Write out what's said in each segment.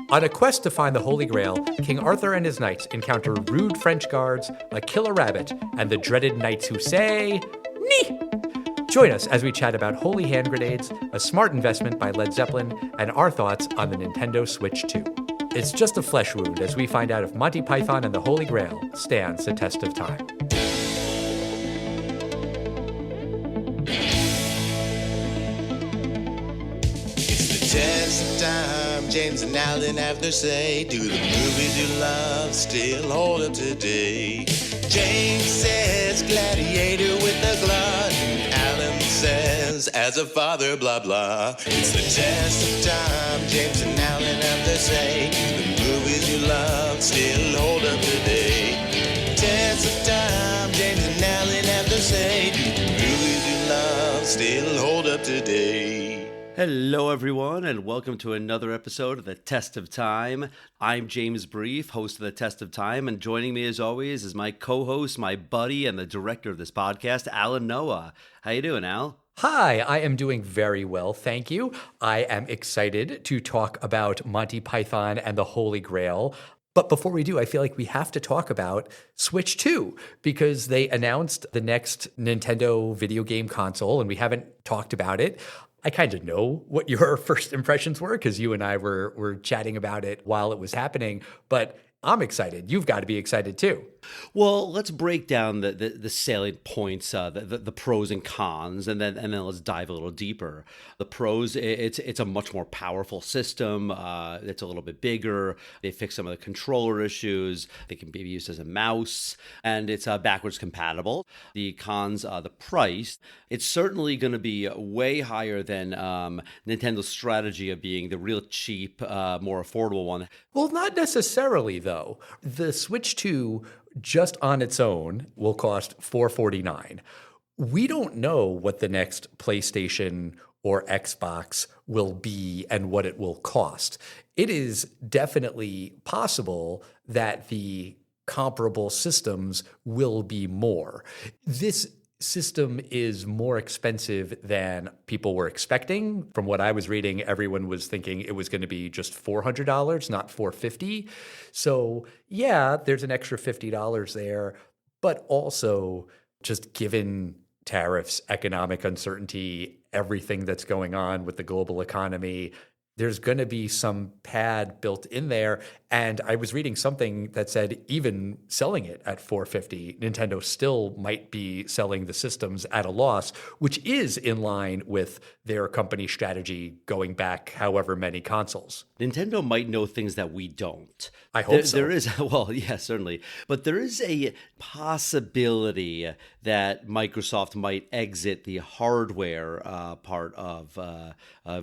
On a quest to find the Holy Grail, King Arthur and his knights encounter rude French guards, a killer rabbit, and the dreaded knights who say, "Nee!" Join us as we chat about holy hand grenades, a smart investment by Led Zeppelin, and our thoughts on the Nintendo Switch 2. It's just a flesh wound as we find out if Monty Python and the Holy Grail stands the test of time. Test of time, James and Alan have their say. Do the movies you love still hold up today? James says gladiator with a glut. Alan says as a father, blah blah. It's the test of time, James and Alan have their say. Do the movies you love still hold up today? Test of time, James and Alan have their say. Do the movies you love still hold up today? Hello, everyone, and welcome to another episode of The Test of Time. I'm James Brief, host of The Test of Time, and joining me, as always, is my co-host, my buddy, and the director of this podcast, Alan Noah. How you doing, Al? Hi, I am doing very well, thank you. I am excited to talk about Monty Python and the Holy Grail. But before we do, I feel like we have to talk about Switch 2 because they announced the next Nintendo video game console, and we haven't talked about it. I kind of know what your first impressions were because you and I were chatting about it while it was happening, but I'm excited. You've got to be excited too. Well, let's break down the salient points, the pros and cons, and then let's dive a little deeper. The pros, it's a much more powerful system. It's a little bit bigger. They fix some of the controller issues. They can be used as a mouse, and it's backwards compatible. The cons, the price, it's certainly going to be way higher than Nintendo's strategy of being the real cheap, more affordable one. Well, not necessarily though. The Switch 2 just on its own will cost $449. We don't know what the next PlayStation or Xbox will be and what it will cost. It is definitely possible that the comparable systems will be more. This system is more expensive than people were expecting. From what I was reading, everyone was thinking it was going to be just $400, not $450. So yeah, there's an extra $50 there, but also just given tariffs, economic uncertainty, everything that's going on with the global economy, there's going to be some pad built in there. And I was reading something that said even selling it at $450, Nintendo still might be selling the systems at a loss, which is in line with their company strategy going back however many consoles. Nintendo might know things that we don't. I hope so. There is, well, yeah, certainly. But there is a possibility that Microsoft might exit the hardware part of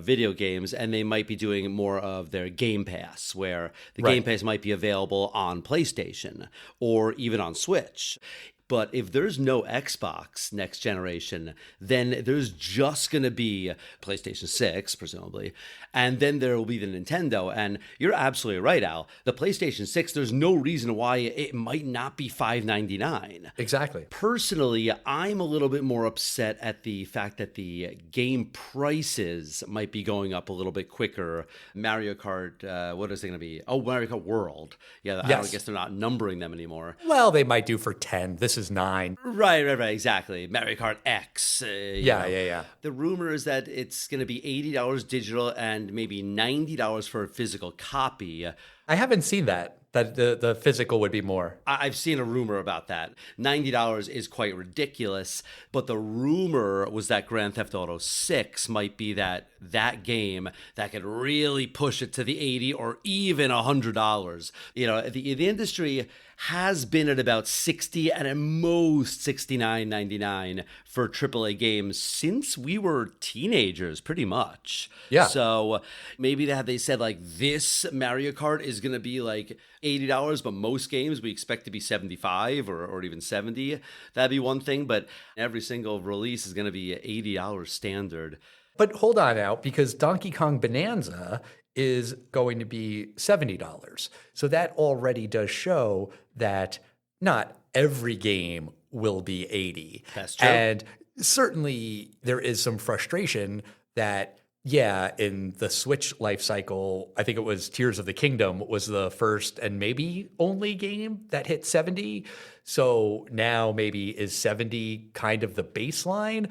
video games, and they might be doing more of their Game Pass, where the Game Pass might be available on PlayStation or even on Switch. But if there's no Xbox next generation, then there's just going to be PlayStation 6, presumably, and then there will be the Nintendo. And you're absolutely right, Al. The PlayStation 6, there's no reason why it might not be $599. Exactly. Personally, I'm a little bit more upset at the fact that the game prices might be going up a little bit quicker. Mario Kart, what is it going to be? Oh, Mario Kart World. Yeah, yes. I guess they're not numbering them anymore. Well, they might do for 10. This is 9. Right, exactly. Mario Kart X. Yeah. The rumor is that it's going to be $80 digital and maybe $90 for a physical copy. I haven't seen that the physical would be more. I've seen a rumor about that. $90 is quite ridiculous, but the rumor was that Grand Theft Auto 6 might be that game that could really push it to the $80 or even $100. You know, the industry has been at about $60 and at most $69.99 for AAA games since we were teenagers, pretty much. Yeah. So maybe they said like this Mario Kart is going to be like $80, but most games we expect to be $75 or even $70. That'd be one thing, but every single release is going to be $80 standard. But hold on out, because Donkey Kong Bonanza is going to be $70. So that already does show that not every game will be $80. That's true. And certainly there is some frustration that Yeah, in the Switch life cycle, I think it was Tears of the Kingdom was the first and maybe only game that hit 70. So now maybe is 70 kind of the baseline?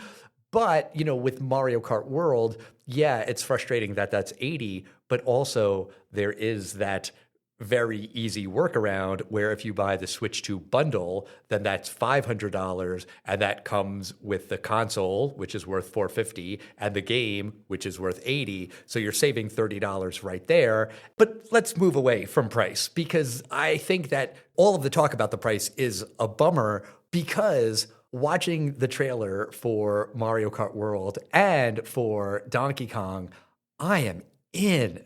But, with Mario Kart World, yeah, it's frustrating that that's 80, but also there is that very easy workaround where if you buy the Switch 2 bundle, then that's $500 and that comes with the console, which is worth $450, and the game, which is worth $80. So you're saving $30 right there. But let's move away from price because I think that all of the talk about the price is a bummer because watching the trailer for Mario Kart World and for Donkey Kong, I am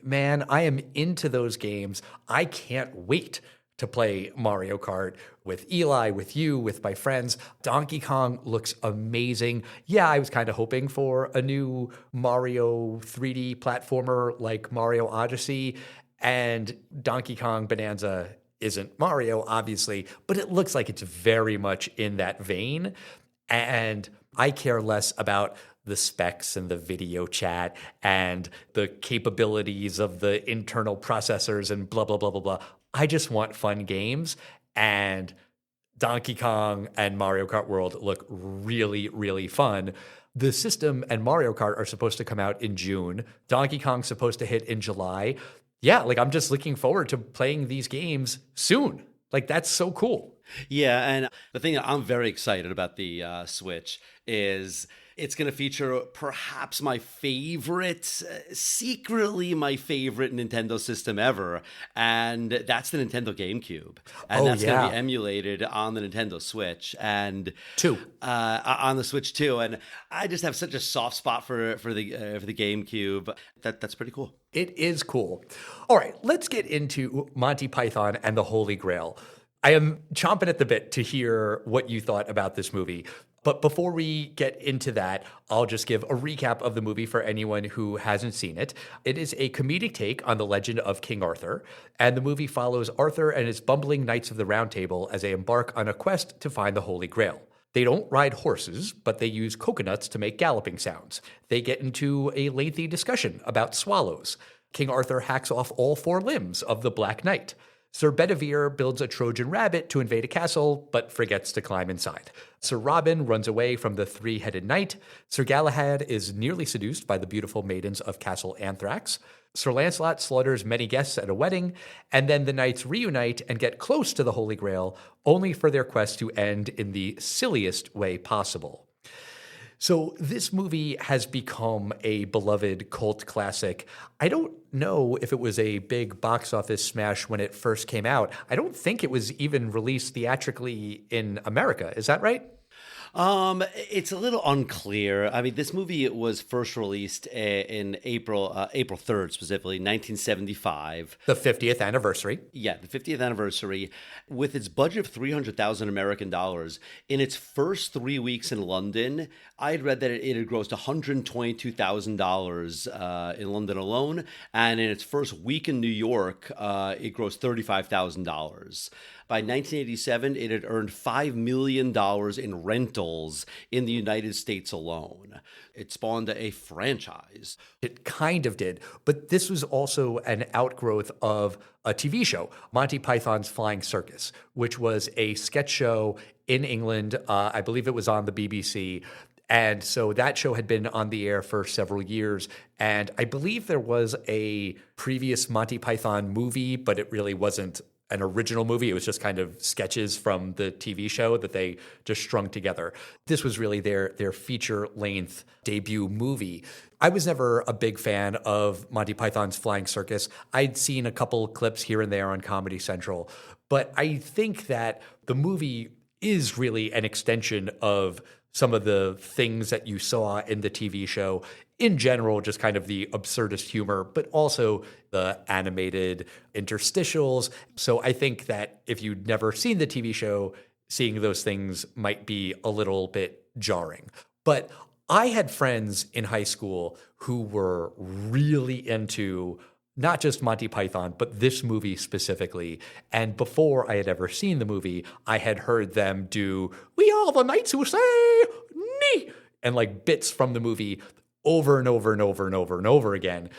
man. I am into those games. I can't wait to play Mario Kart with Eli, with you, with my friends. Donkey Kong looks amazing. Yeah, I was kind of hoping for a new Mario 3D platformer like Mario Odyssey, and Donkey Kong Bonanza isn't Mario, obviously, but it looks like it's very much in that vein. And I care less about the specs and the video chat and the capabilities of the internal processors and blah, blah, blah, blah, blah. I just want fun games. And Donkey Kong and Mario Kart World look really, really fun. The system and Mario Kart are supposed to come out in June. Donkey Kong's supposed to hit in July. Yeah, I'm just looking forward to playing these games soon. That's so cool. Yeah, and the thing that I'm very excited about the Switch is it's going to feature perhaps my favorite, secretly my favorite Nintendo system ever, and that's the Nintendo GameCube. And that's going to be emulated on the Nintendo Switch and on the Switch 2. And I just have such a soft spot for the GameCube. That's pretty cool. It is cool. All right, let's get into Monty Python and the Holy Grail. I am chomping at the bit to hear what you thought about this movie. But before we get into that, I'll just give a recap of the movie for anyone who hasn't seen it. It is a comedic take on the legend of King Arthur, and the movie follows Arthur and his bumbling Knights of the Round Table as they embark on a quest to find the Holy Grail. They don't ride horses, but they use coconuts to make galloping sounds. They get into a lengthy discussion about swallows. King Arthur hacks off all 4 limbs of the Black Knight. Sir Bedivere builds a Trojan rabbit to invade a castle, but forgets to climb inside. Sir Robin runs away from the 3-headed knight. Sir Galahad is nearly seduced by the beautiful maidens of Castle Anthrax. Sir Lancelot slaughters many guests at a wedding, and then the knights reunite and get close to the Holy Grail, only for their quest to end in the silliest way possible. So this movie has become a beloved cult classic. I don't know if it was a big box office smash when it first came out. I don't think it was even released theatrically in America. Is that right? It's a little unclear. I mean, this movie was first released in April 3rd, specifically 1975. The 50th anniversary. Yeah, the 50th anniversary. With its budget of 300,000 American dollars, in its first 3 weeks in London, I had read that it had grossed $122,000 in London alone, and in its first week in New York, it grossed $35,000. By 1987, it had earned $5 million in rentals in the United States alone. It spawned a franchise. It kind of did, but this was also an outgrowth of a TV show, Monty Python's Flying Circus, which was a sketch show in England. I believe it was on the BBC. And so that show had been on the air for several years. And I believe there was a previous Monty Python movie, but it really wasn't an original movie. It was just kind of sketches from the TV show that they just strung together. This was really their feature-length debut movie. I was never a big fan of Monty Python's Flying Circus. I'd seen a couple clips here and there on Comedy Central, but I think that the movie is really an extension of some of the things that you saw in the TV show. In general, just kind of the absurdist humor, but also the animated interstitials. So I think that if you'd never seen the TV show, seeing those things might be a little bit jarring. But I had friends in high school who were really into not just Monty Python, but this movie specifically. And before I had ever seen the movie, I had heard them do, "We are the knights who say, nee," and like bits from the movie over and over and over and over and over again.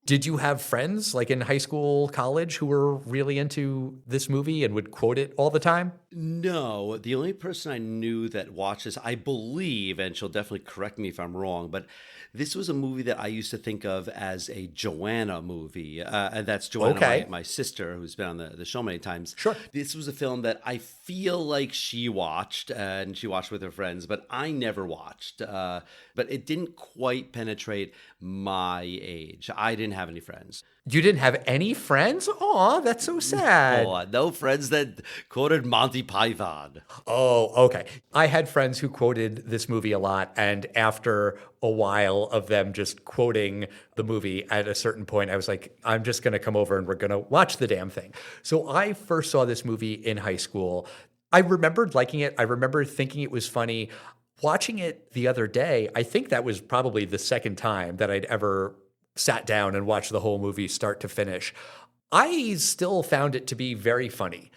Did you have friends like in high school, college who were really into this movie and would quote it all the time? No, the only person I knew that watches, I believe, and she'll definitely correct me if I'm wrong, but this was a movie that I used to think of as a Joanna movie. And that's Joanna, Okay. my sister, who's been on the show many times. Sure. This was a film that I feel like she watched, and she watched with her friends, but I never watched. But it didn't quite penetrate my age. I didn't have any friends. You didn't have any friends? Aw, that's so sad. Oh, no friends that quoted Monty Python. Oh, okay. I had friends who quoted this movie a lot, and after a while of them just quoting the movie, at a certain point, I was like, I'm just going to come over and we're going to watch the damn thing. So I first saw this movie in high school. I remembered liking it. I remember thinking it was funny. Watching it the other day, I think that was probably the second time that I'd ever sat down and watched the whole movie start to finish. I still found it to be very funny.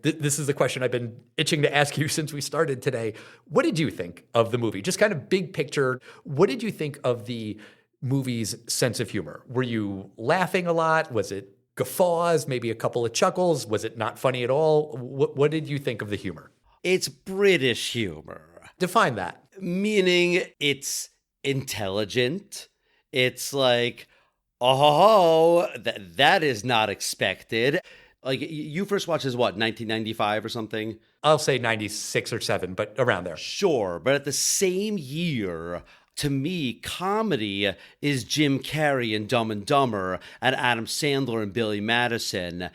This is the question I've been itching to ask you since we started today. What did you think of the movie? Just kind of big picture, what did you think of the movie's sense of humor? Were you laughing a lot? Was it guffaws, maybe a couple of chuckles? Was it not funny at all? What did you think of the humor? It's British humor. Define that. Meaning it's intelligent. It's like, oh, that is not expected. Like, you first watched this, what, 1995 or something? I'll say 96 or 7, but around there. Sure, but at the same year, to me, comedy is Jim Carrey in Dumb and Dumber and Adam Sandler and Billy Madison.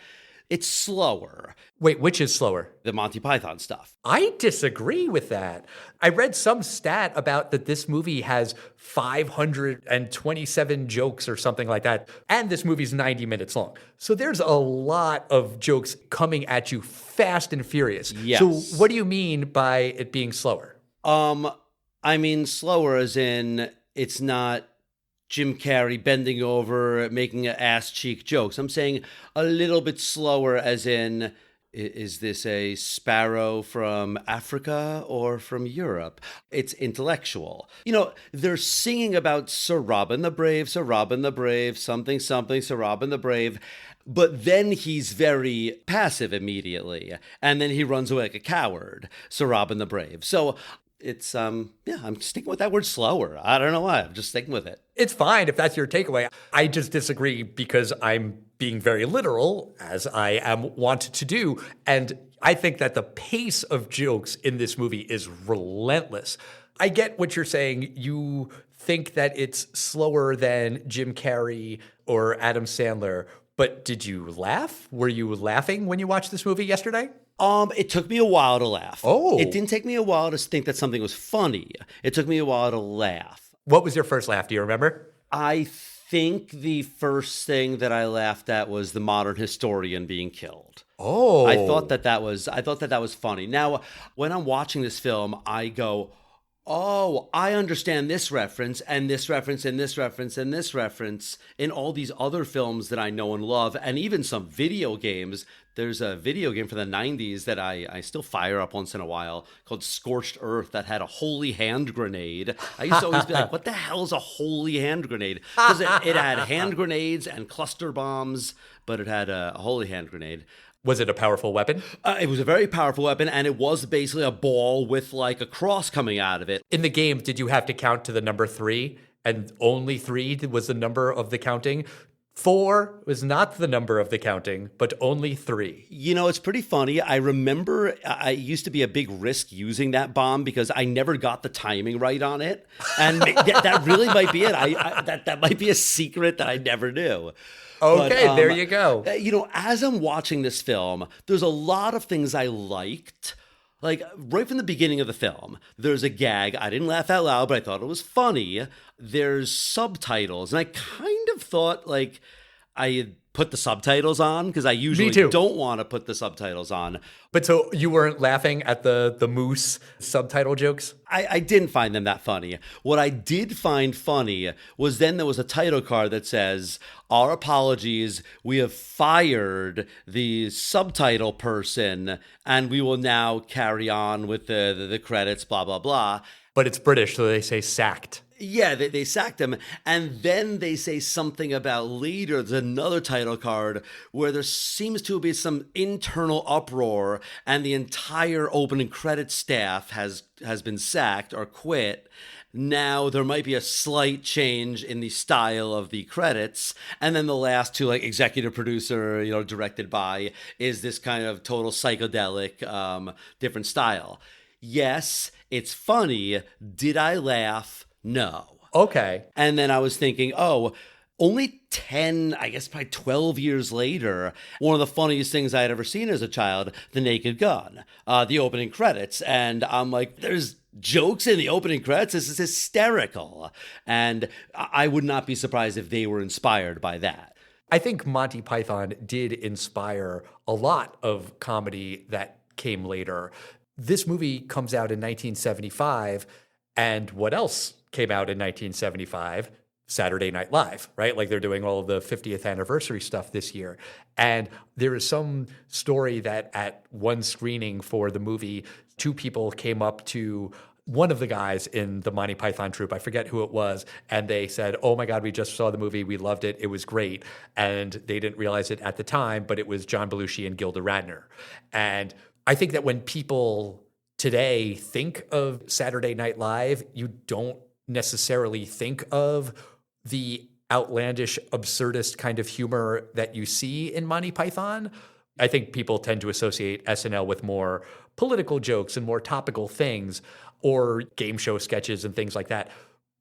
It's slower. Wait, which is slower? The Monty Python stuff. I disagree with that. I read some stat about that this movie has 527 jokes or something like that. And this movie's 90 minutes long. So there's a lot of jokes coming at you fast and furious. Yes. So what do you mean by it being slower? I mean slower as in it's not Jim Carrey bending over, making ass cheek jokes. I'm saying a little bit slower as in, is this a sparrow from Africa or from Europe? It's intellectual. You know, they're singing about Sir Robin the Brave, Sir Robin the Brave, something, something, Sir Robin the Brave. But then he's very passive immediately. And then he runs away like a coward, Sir Robin the Brave. So it's, I'm sticking with that word slower. I don't know why. I'm just sticking with it. It's fine if that's your takeaway. I just disagree because I'm being very literal, as I am wont to do. And I think that the pace of jokes in this movie is relentless. I get what you're saying. You think that it's slower than Jim Carrey or Adam Sandler. But did you laugh? Were you laughing when you watched this movie yesterday? It took me a while to laugh. Oh. It didn't take me a while to think that something was funny. It took me a while to laugh. What was your first laugh? Do you remember? I think the first thing that I laughed at was the modern historian being killed. Oh. I thought that was funny. Now, when I'm watching this film, I go, oh, I understand this reference and this reference and this reference and this reference in all these other films that I know and love, and even some video games. There's a video game from the 90s that I still fire up once in a while called Scorched Earth that had a holy hand grenade. I used to always be like, what the hell is a holy hand grenade? Because it had hand grenades and cluster bombs, but it had a holy hand grenade. Was it a powerful weapon? It was a very powerful weapon, and it was basically a ball with like a cross coming out of it. In the game, did you have to count to the number 3? And only 3 was the number of the counting? 4 was not the number of the counting, but only 3. You know, it's pretty funny. I remember I used to be a big risk using that bomb because I never got the timing right on it. And that really might be it. That might be a secret that I never knew. Okay, but, there you go. You know, as I'm watching this film, there's a lot of things I liked. Like, right from the beginning of the film, there's a gag. I didn't laugh out loud, but I thought it was funny. There's subtitles. And I kind of thought, like, I had put the subtitles on because I usually don't want to put the subtitles on. But so you weren't laughing at the moose subtitle jokes? I didn't find them that funny. What I did find funny was then there was a title card that says, our apologies, we have fired the subtitle person and we will now carry on with the credits, blah, blah, blah. But it's British, so they say sacked. Yeah, they sacked him. And then they say something about later, there's another title card where there seems to be some internal uproar and the entire opening credit staff has been sacked or quit. Now there might be a slight change in the style of the credits. And then the last two, like executive producer, directed by, is this kind of total psychedelic, different style. Yes, it's funny. Did I laugh? No. Okay. And then I was thinking, only 10, I guess probably 12 years later, one of the funniest things I had ever seen as a child, The Naked Gun, the opening credits. And I'm like, there's jokes in the opening credits. This is hysterical. And I would not be surprised if they were inspired by that. I think Monty Python did inspire a lot of comedy that came later. This movie comes out in 1975, and what else came out in 1975? Saturday Night Live, right? Like they're doing all of the 50th anniversary stuff this year. And there is some story that at one screening for the movie, two people came up to one of the guys in the Monty Python troupe, I forget who it was, and they said, "Oh my God, we just saw the movie. We loved it. It was great." And they didn't realize it at the time, but it was John Belushi and Gilda Radner. And I think that when people today think of Saturday Night Live, you don't necessarily think of the outlandish, absurdist kind of humor that you see in Monty Python. I think people tend to associate SNL with more political jokes and more topical things, or game show sketches and things like that.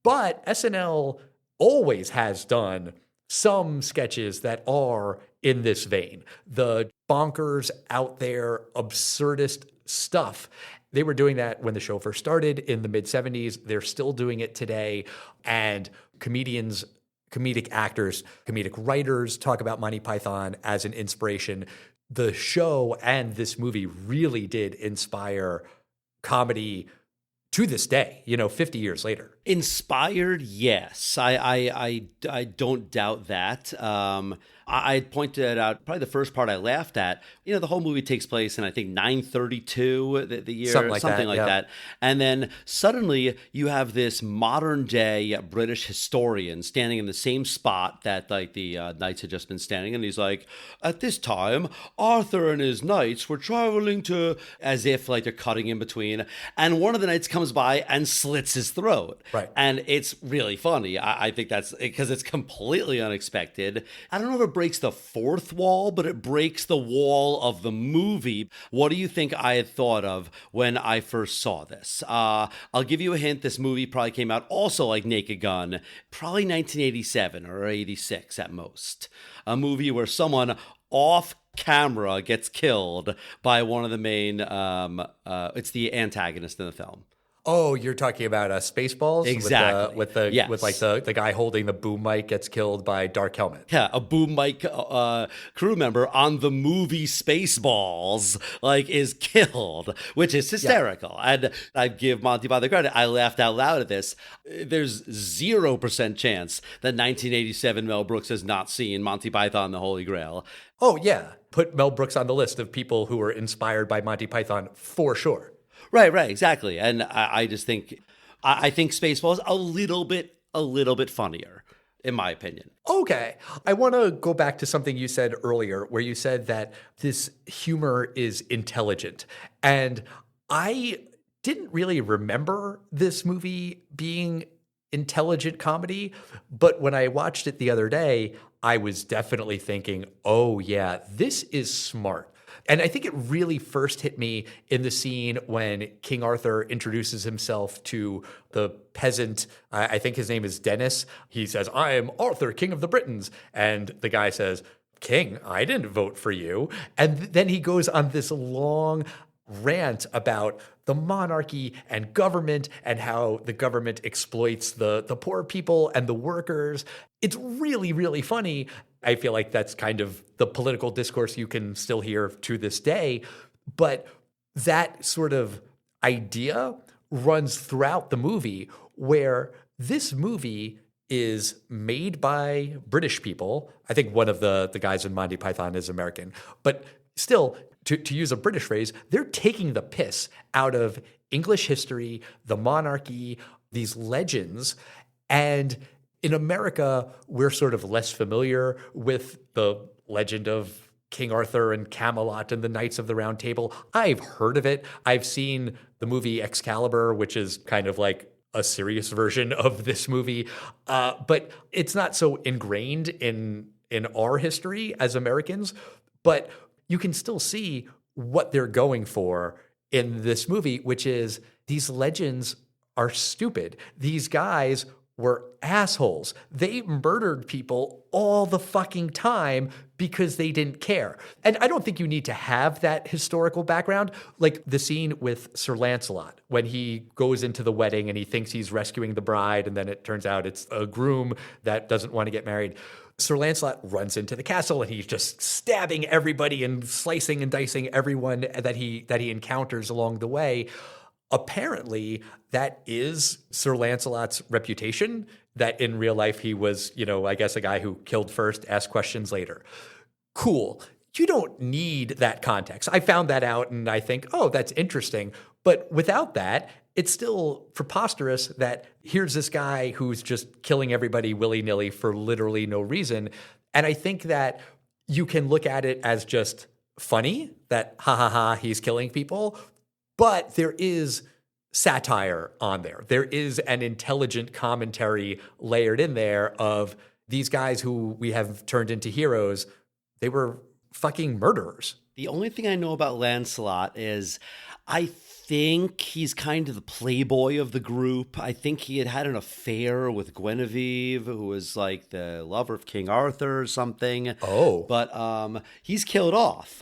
But SNL always has done some sketches that are in this vein. The bonkers, out there, absurdist stuff. They were doing that when the show first started in the mid-'70s. They're still doing it today. And comedians, comedic actors, comedic writers talk about Monty Python as an inspiration. The show and this movie really did inspire comedy to this day, 50 years later. Inspired, yes. I don't doubt that. I pointed out probably the first part I laughed at. The whole movie takes place in, I think, 932, the year, something like that. And then suddenly you have this modern day British historian standing in the same spot that like the knights had just been standing. And he's like, at this time, Arthur and his knights were traveling to, as if like they're cutting in between. And one of the knights comes by and slits his throat. Right. And it's really funny. I think that's because it's completely unexpected. I don't know if it breaks the fourth wall, but it breaks the wall of the movie. What do you think I had thought of when I first saw this? I'll give you a hint. This movie probably came out also like Naked Gun, probably 1987 or 86 at most. A movie where someone off camera gets killed by one of the main, it's the antagonist in the film. Oh, you're talking about Spaceballs? Exactly. With the guy holding the boom mic gets killed by Dark Helmet. Yeah, a boom mic crew member on the movie Spaceballs is killed, which is hysterical. Yeah. And I give Monty Python credit. I laughed out loud at this. There's 0% chance that 1987 Mel Brooks has not seen Monty Python, the Holy Grail. Oh, yeah. Put Mel Brooks on the list of people who were inspired by Monty Python for sure. Right, exactly. And I just think, I think Spaceballs a little bit funnier, in my opinion. Okay. I want to go back to something you said earlier, where you said that this humor is intelligent. And I didn't really remember this movie being intelligent comedy, but when I watched it the other day, I was definitely thinking, oh yeah, this is smart. And I think it really first hit me in the scene when King Arthur introduces himself to the peasant. I think his name is Dennis. He says, "I am Arthur, King of the Britons." And the guy says, "King, I didn't vote for you." And then he goes on this long rant about the monarchy and government and how the government exploits the poor people and the workers. It's really, really funny. I feel like that's kind of the political discourse you can still hear to this day. But that sort of idea runs throughout the movie, where this movie is made by British people. I think one of the guys in Monty Python is American. But still, to use a British phrase, they're taking the piss out of English history, the monarchy, these legends. And in America, we're sort of less familiar with the legend of King Arthur and Camelot and the Knights of the Round Table. I've heard of it. I've seen the movie Excalibur, which is kind of like a serious version of this movie. But it's not so ingrained in our history as Americans. But you can still see what they're going for in this movie, which is these legends are stupid. These guys were assholes. They murdered people all the fucking time because they didn't care. And I don't think you need to have that historical background. Like the scene with Sir Lancelot, when he goes into the wedding and he thinks he's rescuing the bride, and then it turns out it's a groom that doesn't want to get married. Sir Lancelot runs into the castle and he's just stabbing everybody and slicing and dicing everyone that he encounters along the way. Apparently, that is Sir Lancelot's reputation, that in real life he was, I guess a guy who killed first, asked questions later. Cool. You don't need that context. I found that out and I think, oh, that's interesting. But without that, it's still preposterous that here's this guy who's just killing everybody willy-nilly for literally no reason. And I think that you can look at it as just funny, that ha ha ha, he's killing people. But there is satire on there. There is an intelligent commentary layered in there of these guys who we have turned into heroes. They were fucking murderers. The only thing I know about Lancelot is I think he's kind of the playboy of the group. I think he had an affair with Guinevere, who was like the lover of King Arthur or something. Oh. But he's killed off.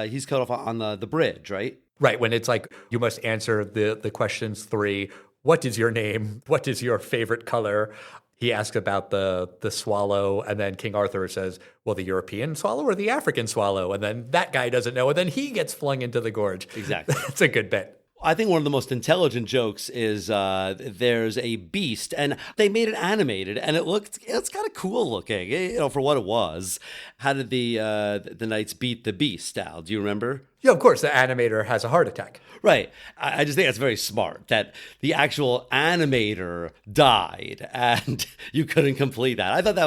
He's killed off on the bridge, right? Right, when it's like, you must answer the questions 3. What is your name? What is your favorite color? He asks about the swallow, and then King Arthur says, well, the European swallow or the African swallow? And then that guy doesn't know, and then he gets flung into the gorge. Exactly. That's a good bit. I think one of the most intelligent jokes is there's a beast, and they made it animated, and it's kind of cool looking, for what it was. How did the knights beat the beast, Al? Do you remember? Yeah, of course, the animator has a heart attack. Right. I just think that's very smart, that the actual animator died, and you couldn't complete that. I thought that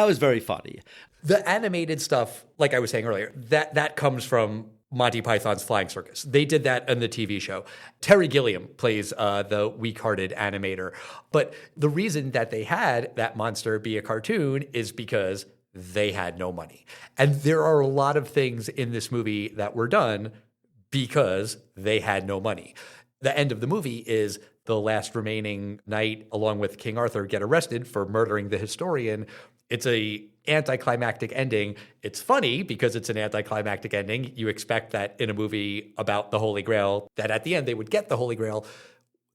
was very funny. The animated stuff, like I was saying earlier, that comes from Monty Python's Flying Circus. They did that in the TV show. Terry Gilliam plays the weak-hearted animator. But the reason that they had that monster be a cartoon is because they had no money. And there are a lot of things in this movie that were done because they had no money. The end of the movie is the last remaining knight, along with King Arthur, get arrested for murdering the historian. It's a anticlimactic ending. It's funny because it's an anticlimactic ending. You expect that in a movie about the Holy Grail, that at the end they would get the Holy Grail.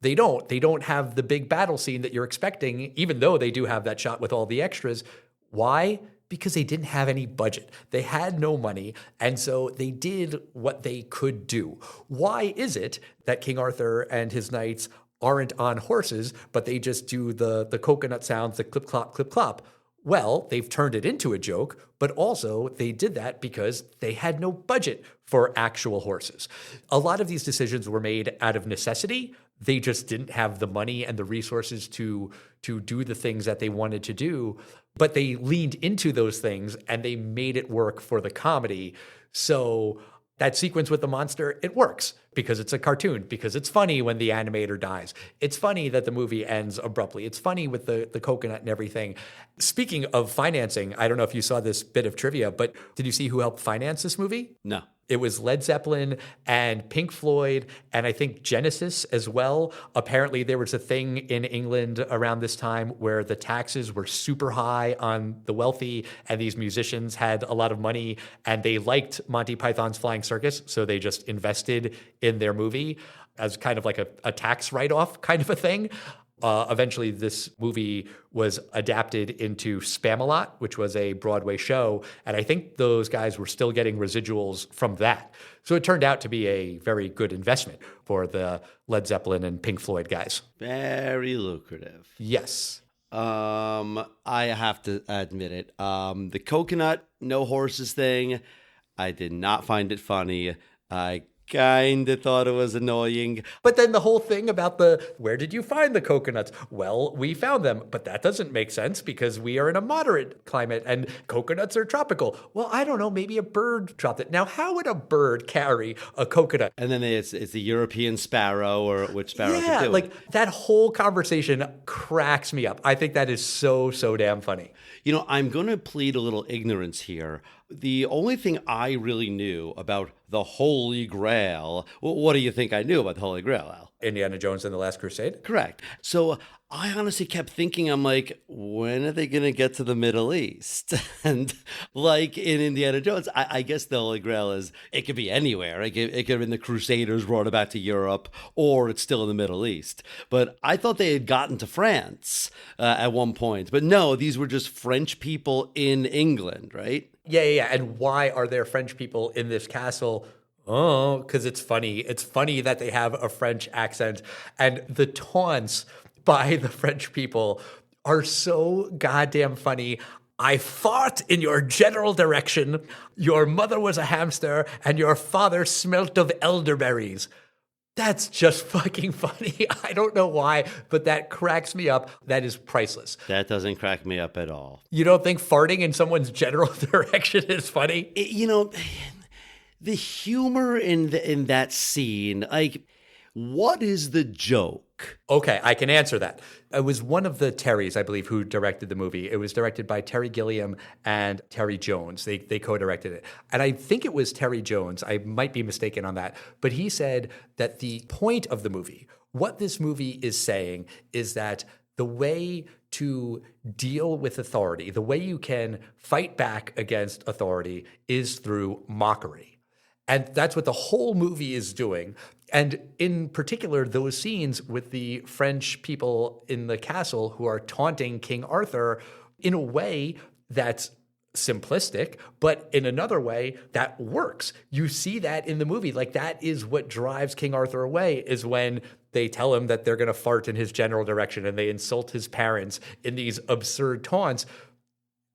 They don't. They don't have the big battle scene that you're expecting, even though they do have that shot with all the extras. Why? Because they didn't have any budget. They had no money, and so they did what they could do. Why is it that King Arthur and his knights aren't on horses, but they just do the coconut sounds, the clip-clop, clip-clop? Well, they've turned it into a joke, but also they did that because they had no budget for actual horses. A lot of these decisions were made out of necessity. They just didn't have the money and the resources to do the things that they wanted to do, but they leaned into those things and they made it work for the comedy. So that sequence with the monster, it works because it's a cartoon, because it's funny when the animator dies. It's funny that the movie ends abruptly. It's funny with the coconut and everything. Speaking of financing, I don't know if you saw this bit of trivia, but did you see who helped finance this movie? No. It was Led Zeppelin and Pink Floyd and I think Genesis as well. Apparently there was a thing in England around this time where the taxes were super high on the wealthy and these musicians had a lot of money and they liked Monty Python's Flying Circus, so they just invested in their movie as kind of like a tax write-off kind of a thing. Eventually, this movie was adapted into Spamalot, which was a Broadway show, and I think those guys were still getting residuals from that. So it turned out to be a very good investment for the Led Zeppelin and Pink Floyd guys. Very lucrative. Yes. I have to admit it. The coconut, no horses thing, I did not find it funny. I kind of thought it was annoying. But then the whole thing about where did you find the coconuts? Well, we found them, but that doesn't make sense because we are in a moderate climate and coconuts are tropical. Well, I don't know, maybe a bird dropped it. Now, how would a bird carry a coconut? And then it's the European sparrow, or which sparrow could do it. Like that whole conversation cracks me up. I think that is so damn funny. I'm going to plead a little ignorance here. The only thing I really knew about the Holy Grail, what do you think I knew about the Holy Grail, Al? Indiana Jones and the Last Crusade? Correct. So I honestly kept thinking, I'm like, when are they going to get to the Middle East? And like in Indiana Jones, I guess the Holy Grail it could be anywhere. It could have been the Crusaders brought it back to Europe, or it's still in the Middle East. But I thought they had gotten to France at one point. But no, these were just French people in England, right? Yeah. And why are there French people in this castle? Oh, because it's funny. It's funny that they have a French accent. And the taunts by the French people are so goddamn funny. I fought in your general direction. Your mother was a hamster and your father smelt of elderberries. That's just fucking funny. I don't know why, but that cracks me up. That is priceless. That doesn't crack me up at all. You don't think farting in someone's general direction is funny? The humor in that scene, like, what is the joke? Okay, I can answer that. It was one of the Terrys, I believe, who directed the movie. It was directed by Terry Gilliam and Terry Jones. They co-directed it. And I think it was Terry Jones. I might be mistaken on that. But he said that the point of the movie, what this movie is saying, is that the way to deal with authority, the way you can fight back against authority is through mockery. And that's what the whole movie is doing. And in particular, those scenes with the French people in the castle who are taunting King Arthur in a way that's simplistic, but in another way that works. You see that in the movie. Like, that is what drives King Arthur away, is when they tell him that they're going to fart in his general direction and they insult his parents in these absurd taunts.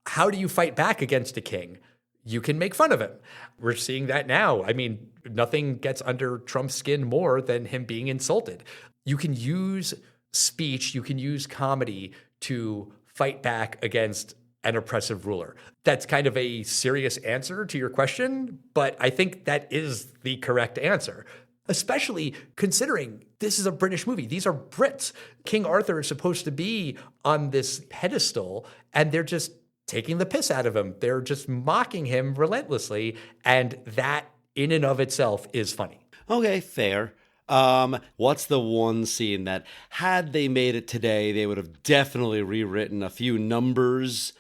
How do you fight back against a king? You can make fun of him. We're seeing that now. I mean, nothing gets under Trump's skin more than him being insulted. You can use speech, you can use comedy to fight back against an oppressive ruler. That's kind of a serious answer to your question, but I think that is the correct answer, especially considering this is a British movie. These are Brits. King Arthur is supposed to be on this pedestal, and they're just taking the piss out of him. They're just mocking him relentlessly, and that in and of itself is funny. Okay, fair. What's the one scene that, had they made it today, they would have definitely rewritten a few numbers?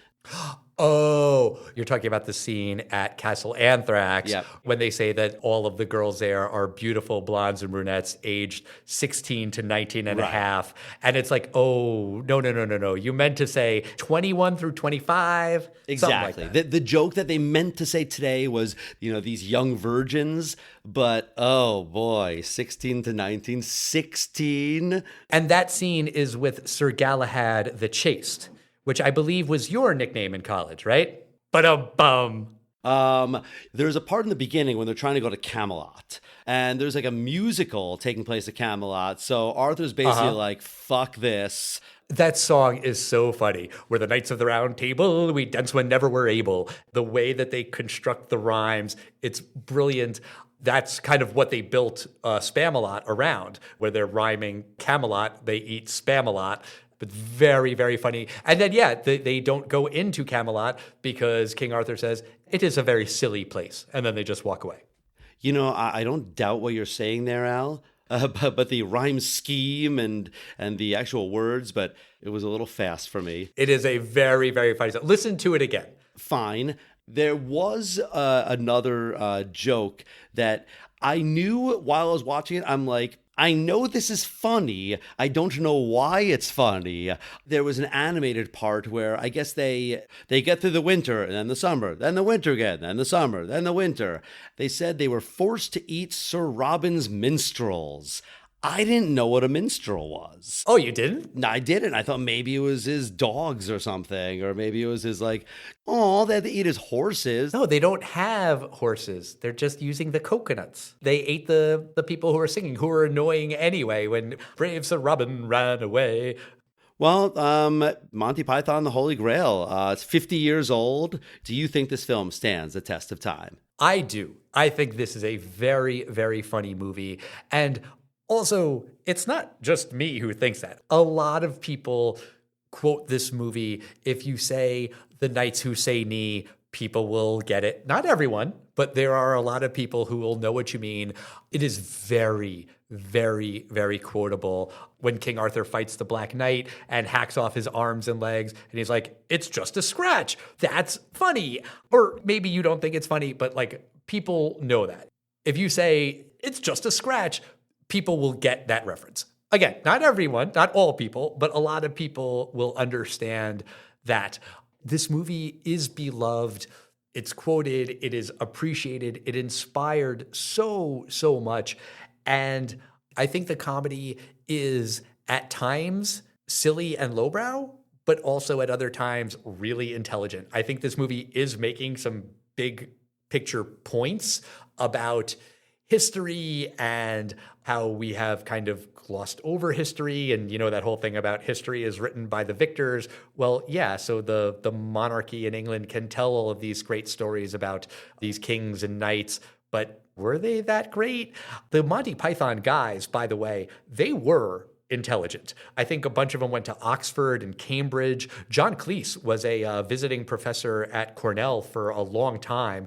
Oh, you're talking about the scene at Castle Anthrax, Yep. when they say that all of the girls there are beautiful blondes and brunettes aged 16 to 19 and a half. And it's like, oh, no. You meant to say 21 through 25? Exactly. Like the joke that they meant to say today was, these young virgins, but oh boy, 16 to 19, 16. And that scene is with Sir Galahad the Chaste, which I believe was your nickname in college, right? There's a part in the beginning when they're trying to go to Camelot, and there's like a musical taking place at Camelot. So Arthur's basically like, fuck this. That song is so funny. We're the Knights of the Round Table, we dance whenever we're able. The way that they construct the rhymes, it's brilliant. That's kind of what they built Spamalot around, where they're rhyming Camelot, they eat Spamalot. But very, very funny. And then, they don't go into Camelot because King Arthur says, it is a very silly place. And then they just walk away. I don't doubt what you're saying there, Al. But the rhyme scheme and the actual words, but it was a little fast for me. It is a very, very funny song. Listen to it again. Fine. There was another joke that I knew while I was watching it. I'm like, I know this is funny. I don't know why it's funny. There was an animated part where I guess they get through the winter and then the summer, then the winter again, then the summer, then the winter. They said they were forced to eat Sir Robin's minstrels. I didn't know what a minstrel was. Oh, you didn't? No, I didn't. I thought maybe it was his dogs or something, or maybe it was his like, oh, they had to eat his horses. No, they don't have horses. They're just using the coconuts. They ate the people who are singing, who are annoying anyway when brave Sir Robin ran away. Well, Monty Python, the Holy Grail. It's 50 years old. Do you think this film stands the test of time? I do. I think this is a very, very funny movie. And also, it's not just me who thinks that. A lot of people quote this movie. If you say the knights who say knee, people will get it. Not everyone, but there are a lot of people who will know what you mean. It is very, very, very quotable when King Arthur fights the Black Knight and hacks off his arms and legs. And he's like, it's just a scratch. That's funny. Or maybe you don't think it's funny, but like people know that. If you say it's just a scratch, people will get that reference. Again, not everyone, not all people, but a lot of people will understand that this movie is beloved. It's quoted. It is appreciated. It inspired so, so much. And I think the comedy is at times silly and lowbrow, but also at other times really intelligent. I think this movie is making some big picture points about history and how we have kind of glossed over history. And, you know, that whole thing about history is written by the victors. Well, yeah, so the monarchy in England can tell all of these great stories about these kings and knights, but were they that great? The Monty Python guys, by the way, they were intelligent. I think a bunch of them went to Oxford and Cambridge. John Cleese was a visiting professor at Cornell for a long time.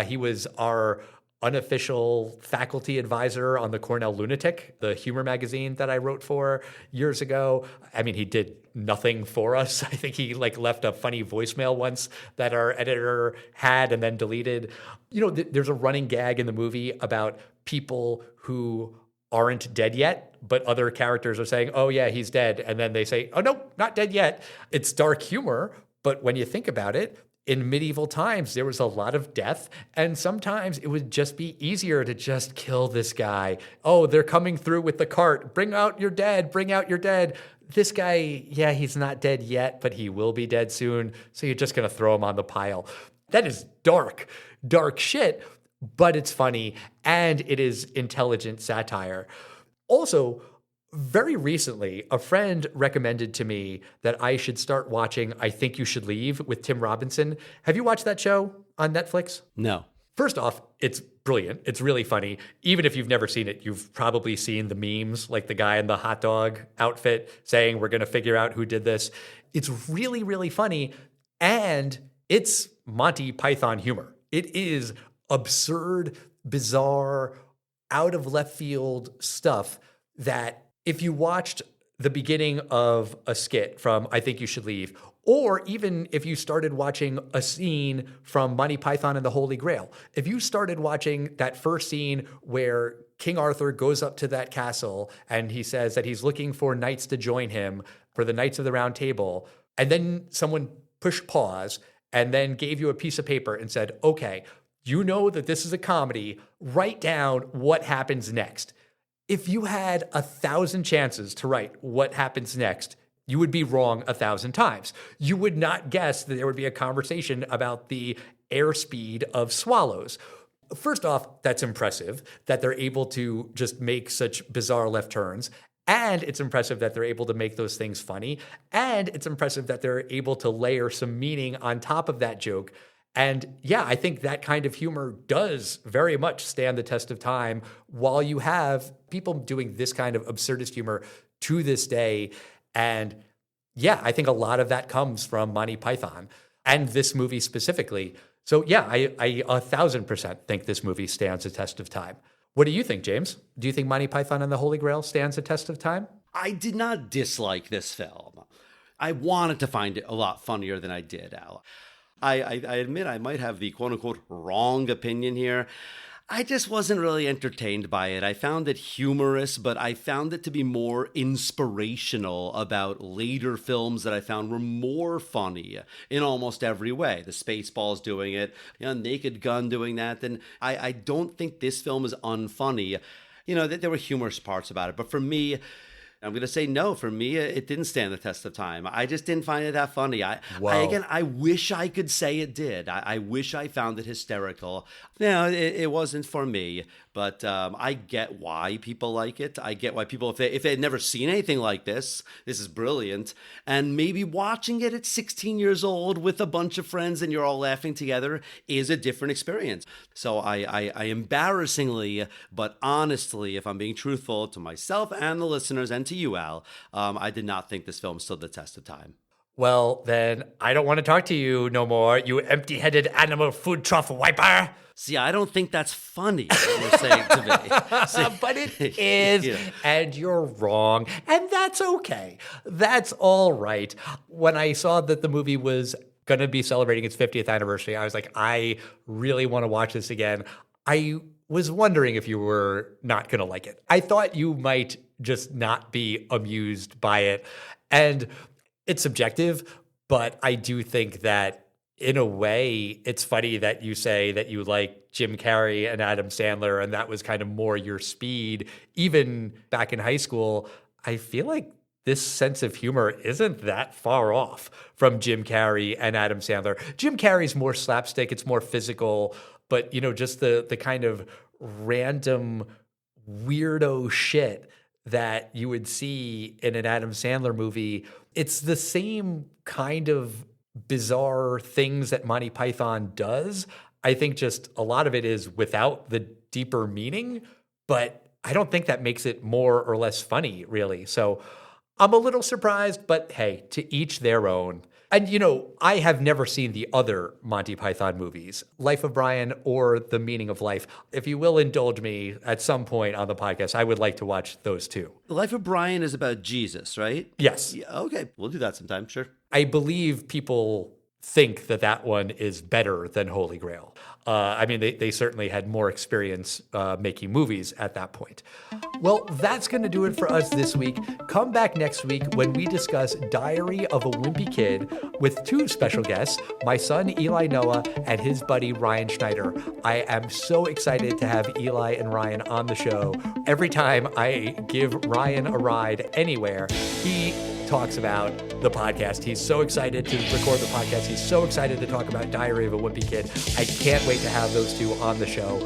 He was our unofficial faculty advisor on the Cornell Lunatic, the humor magazine that I wrote for years ago. I mean, he did nothing for us. I think he left a funny voicemail once that our editor had and then deleted. You know, there's a running gag in the movie about people who aren't dead yet, but other characters are saying, oh yeah, he's dead. And then they say, oh no, not dead yet. It's dark humor. But when you think about it, in medieval times, there was a lot of death, and sometimes it would just be easier to just kill this guy. Oh, they're coming through with the cart. Bring out your dead. Bring out your dead. This guy, yeah, he's not dead yet, but he will be dead soon. So you're just going to throw him on the pile. That is dark, dark shit, but it's funny, and it is intelligent satire. Also, very recently, a friend recommended to me that I should start watching I Think You Should Leave with Tim Robinson. Have you watched that show on Netflix? No. First off, it's brilliant. It's really funny. Even if you've never seen it, you've probably seen the memes, like the guy in the hot dog outfit saying, we're going to figure out who did this. It's really, really funny. And it's Monty Python humor. It is absurd, bizarre, out of left field stuff that if you watched the beginning of a skit from I Think You Should Leave, or even if you started watching a scene from Monty Python and the Holy Grail, if you started watching that first scene where King Arthur goes up to that castle and he says that he's looking for knights to join him for the Knights of the Round Table, and then someone pushed pause and then gave you a piece of paper and said, okay, you know that this is a comedy, write down what happens next. If you had 1,000 chances to write what happens next, you would be wrong 1,000 times. You would not guess that there would be a conversation about the airspeed of swallows. First off, that's impressive that they're able to just make such bizarre left turns. And it's impressive that they're able to make those things funny. And it's impressive that they're able to layer some meaning on top of that joke. And yeah, I think that kind of humor does very much stand the test of time while you have people doing this kind of absurdist humor to this day. And yeah, I think a lot of that comes from Monty Python and this movie specifically. So yeah, I 1,000% think this movie stands the test of time. What do you think, James? Do you think Monty Python and the Holy Grail stands the test of time? I did not dislike this film. I wanted to find it a lot funnier than I did, Al. I admit I might have the quote-unquote wrong opinion here. I just wasn't really entertained by it. I found it humorous, but I found it to be more inspirational about later films that I found were more funny in almost every way. The Spaceballs doing it, Naked Gun doing that. Then I don't think this film is unfunny. there were humorous parts about it. But for me, I'm going to say no. For me, it didn't stand the test of time. I just didn't find it that funny. I wish I could say it did. I wish I found it hysterical. No, it wasn't for me. But I get why people like it. I get why people, if they had never seen anything like this is brilliant. And maybe watching it at 16 years old with a bunch of friends and you're all laughing together is a different experience. So I embarrassingly, but honestly, if I'm being truthful to myself and the listeners and to you, Al, I did not think this film stood the test of time. Well, then I don't want to talk to you no more, you empty-headed animal food trough wiper. See, I don't think that's funny, what you're saying to me. See, but it is, and you're wrong, and that's okay. That's all right. When I saw that the movie was going to be celebrating its 50th anniversary, I was like, I really want to watch this again. I was wondering if you were not going to like it. I thought you might just not be amused by it, and it's subjective, but I do think that in a way, it's funny that you say that you like Jim Carrey and Adam Sandler, and that was kind of more your speed. Even back in high school, I feel like this sense of humor isn't that far off from Jim Carrey and Adam Sandler. Jim Carrey's more slapstick, it's more physical, but just the kind of random weirdo shit that you would see in an Adam Sandler movie, it's the same kind of bizarre things that Monty Python does. I think just a lot of it is without the deeper meaning, but I don't think that makes it more or less funny, really. So I'm a little surprised, but hey, to each their own. And, I have never seen the other Monty Python movies, Life of Brian or The Meaning of Life. If you will indulge me at some point on the podcast, I would like to watch those too. The Life of Brian is about Jesus, right? Yes. Yeah, okay, we'll do that sometime, sure. I believe people think that one is better than Holy Grail. They certainly had more experience making movies at that point. Well, that's going to do it for us this week. Come back next week when we discuss Diary of a Wimpy Kid with two special guests, my son Eli Noah and his buddy Ryan Schneider. I am so excited to have Eli and Ryan on the show. Every time I give Ryan a ride anywhere, he talks about the podcast. He's so excited to record the podcast. He's so excited to talk about Diary of a Wimpy Kid. I can't wait to have those two on the show.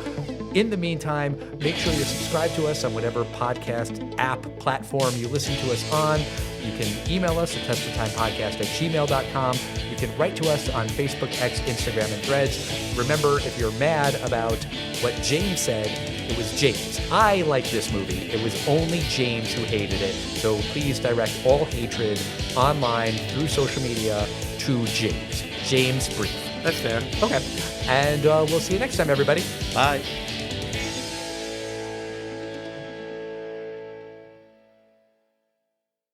In the meantime, make sure you're subscribed to us on whatever podcast app platform you listen to us on. You can email us at testoftimepodcast@gmail.com. You can write to us on Facebook, X, Instagram, and Threads. Remember, if you're mad about what James said, it was James. I like this movie. It was only James who hated it. So please direct all hatred online through social media to James. James Brief. That's fair. Okay. And we'll see you next time, everybody. Bye.